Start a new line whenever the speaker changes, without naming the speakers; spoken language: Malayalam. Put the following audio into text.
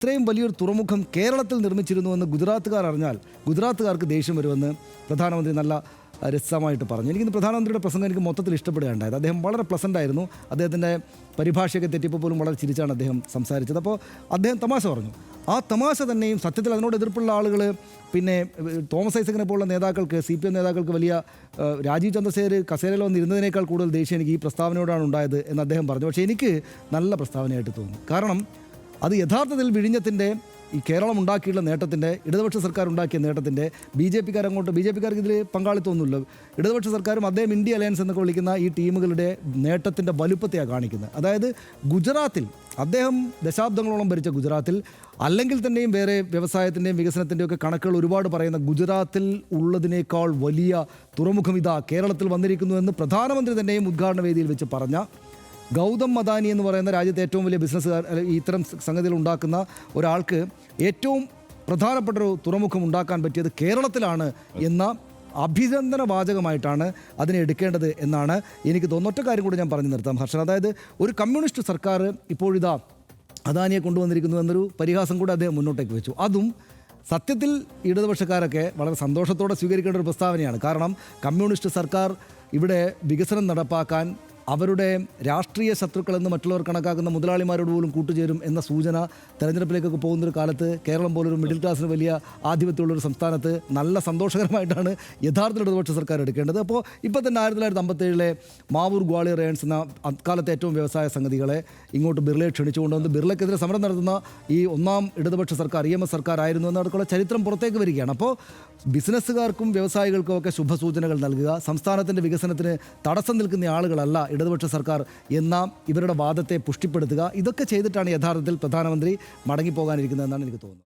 ഇത്രയും വലിയൊരു തുറമുഖം കേരളത്തിൽ നിർമ്മിച്ചിരുന്നുവെന്ന് ഗുജറാത്തുകാർ അറിഞ്ഞാൽ ഗുജറാത്തുകാർക്ക് ദേഷ്യം വരുമെന്ന് പ്രധാനമന്ത്രി നല്ല രസമായിട്ട് പറഞ്ഞു. എനിക്കിന്ന് പ്രധാനമന്ത്രിയുടെ പ്രസംഗം എനിക്ക് മൊത്തത്തിൽ ഇഷ്ടപ്പെടുകയുണ്ടായത്. അദ്ദേഹം വളരെ പ്ലസൻ്റ് ആയിരുന്നു. അദ്ദേഹത്തിൻ്റെ പരിഭാഷയൊക്കെ തെറ്റിപ്പോൾ പോലും വളരെ ചിരിച്ചാണ് അദ്ദേഹം സംസാരിച്ചത്. അപ്പോൾ അദ്ദേഹം തമാശ പറഞ്ഞു. ആ തമാശ തന്നെയും സത്യത്തിൽ അതിനോട് എതിർപ്പുള്ള ആളുകൾ, പിന്നെ തോമസ് ഐസക്കിനെ പോലുള്ള നേതാക്കൾക്ക്, CPM നേതാക്കൾക്ക് വലിയ രാജീവ് ചന്ദ്രശേഖർ കസേരയിൽ വന്നിരുന്നതിനേക്കാൾ കൂടുതൽ ദേഷ്യം എനിക്ക് ഈ പ്രസ്താവനയോടാണ് ഉണ്ടായത് എന്ന് അദ്ദേഹം പറഞ്ഞു. പക്ഷേ എനിക്ക് നല്ല പ്രസ്താവനയായിട്ട് തോന്നുന്നു. കാരണം അത് യഥാർത്ഥത്തിൽ വിഴിഞ്ഞത്തിൻ്റെ ഈ കേരളം ഉണ്ടാക്കിയുള്ള നേട്ടത്തിൻ്റെ, ഇടതുപക്ഷ സർക്കാർ ഉണ്ടാക്കിയ നേട്ടത്തിൻ്റെ ബി ജെ പിക്കാർക്ക് ഇതിൽ പങ്കാളിത്തമൊന്നുമില്ല. ഇടതുപക്ഷ സർക്കാരും അദ്ദേഹം ഇന്ത്യ അലയൻസ് എന്നൊക്കെ വിളിക്കുന്ന ഈ ടീമുകളുടെ നേട്ടത്തിൻ്റെ വലുപ്പത്തെയാണ് കാണിക്കുന്നത്. അതായത് ഗുജറാത്തിൽ അദ്ദേഹം ദശാബ്ദങ്ങളോളം ഭരിച്ച ഗുജറാത്തിൽ, അല്ലെങ്കിൽ തന്നെയും വേറെ വ്യവസായത്തിൻ്റെയും വികസനത്തിൻ്റെയും ഒക്കെ കണക്കുകൾ ഒരുപാട് പറയുന്ന ഗുജറാത്തിൽ ഉള്ളതിനേക്കാൾ വലിയ തുറമുഖം ഇതാ കേരളത്തിൽ വന്നിരിക്കുന്നു എന്ന് പ്രധാനമന്ത്രി തന്നെയും ഉദ്ഘാടന വേദിയിൽ വെച്ച് പറഞ്ഞ ഗൗതം അദാനി എന്ന് പറയുന്ന രാജ്യത്തെ ഏറ്റവും വലിയ ബിസിനസ്സുകാർ, ഇത്തരം സംഗതികൾ ഉണ്ടാക്കുന്ന ഒരാൾക്ക് ഏറ്റവും പ്രധാനപ്പെട്ടൊരു തുറമുഖം ഉണ്ടാക്കാൻ പറ്റിയത് കേരളത്തിലാണ് എന്ന അഭിനന്ദന വാചകമായിട്ടാണ് അതിനെ എടുക്കേണ്ടത് എന്നാണ് എനിക്ക് തോന്നുന്ന. ഒറ്റ കാര്യം കൂടി ഞാൻ പറഞ്ഞു നിർത്താം ഹർഷൻ. അതായത് ഒരു കമ്മ്യൂണിസ്റ്റ് സർക്കാർ ഇപ്പോഴിതാ അദാനിയെ കൊണ്ടുവന്നിരിക്കുന്നു എന്നൊരു പരിഹാസം കൂടി അദ്ദേഹം മുന്നോട്ടേക്ക് വെച്ചു. അതും സത്യത്തിൽ ഇടതുപക്ഷക്കാരൊക്കെ വളരെ സന്തോഷത്തോടെ സ്വീകരിക്കേണ്ട ഒരു പ്രസ്താവനയാണ്. കാരണം കമ്മ്യൂണിസ്റ്റ് സർക്കാർ ഇവിടെ വികസനം നടപ്പാക്കാൻ അവരുടെ രാഷ്ട്രീയ ശത്രുക്കളെന്ന് മറ്റുള്ളവർ കണക്കാക്കുന്ന മുതലാളിമാരോട് പോലും കൂട്ടുചേരും എന്ന സൂചന തെരഞ്ഞെടുപ്പിലേക്കൊക്കെ പോകുന്നൊരു കാലത്ത് കേരളം പോലൊരു മിഡിൽ ക്ലാസ്സിന് വലിയ ആധിപത്യമുള്ളൊരു സംസ്ഥാനത്ത് നല്ല സന്തോഷകരമായിട്ടാണ് യഥാർത്ഥ ഇടതുപക്ഷ സർക്കാർ എടുക്കേണ്ടത്. അപ്പോൾ ഇപ്പോൾ തന്നെ 1957 മാവൂർ ഗ്വാളിയർ ഏൺസ് എന്ന അക്കാലത്തെ ഏറ്റവും വ്യവസായ സംഗതികളെ ഇങ്ങോട്ട് ബിർളയെ ക്ഷണിച്ചുകൊണ്ടുവന്ന് ബിർളയ്ക്കെതിരെ സമരം നടത്തുന്ന ഈ ഒന്നാം ഇടതുപക്ഷ സർക്കാർ EMS സർക്കാർ ആയിരുന്നു എന്നവർക്കുള്ള ചരിത്രം പുറത്തേക്ക് വരികയാണ്. അപ്പോൾ ബിസിനസ്സുകാർക്കും വ്യവസായികൾക്കും ഒക്കെ ശുഭസൂചനകൾ നൽകുക, സംസ്ഥാനത്തിൻ്റെ വികസനത്തിന് തടസ്സം നിൽക്കുന്ന ആളുകളല്ല ഇടതുപക്ഷ സർക്കാർ എന്ന ഇവരുടെ വാദത്തെ പുഷ്ടിപ്പെടുത്തുക, ഇതൊക്കെ ചെയ്തിട്ടാണ് യഥാർത്ഥത്തിൽ പ്രധാനമന്ത്രി മടങ്ങിപ്പോകാനിരിക്കുന്നതെന്നാണ് എനിക്ക് തോന്നുന്നത്.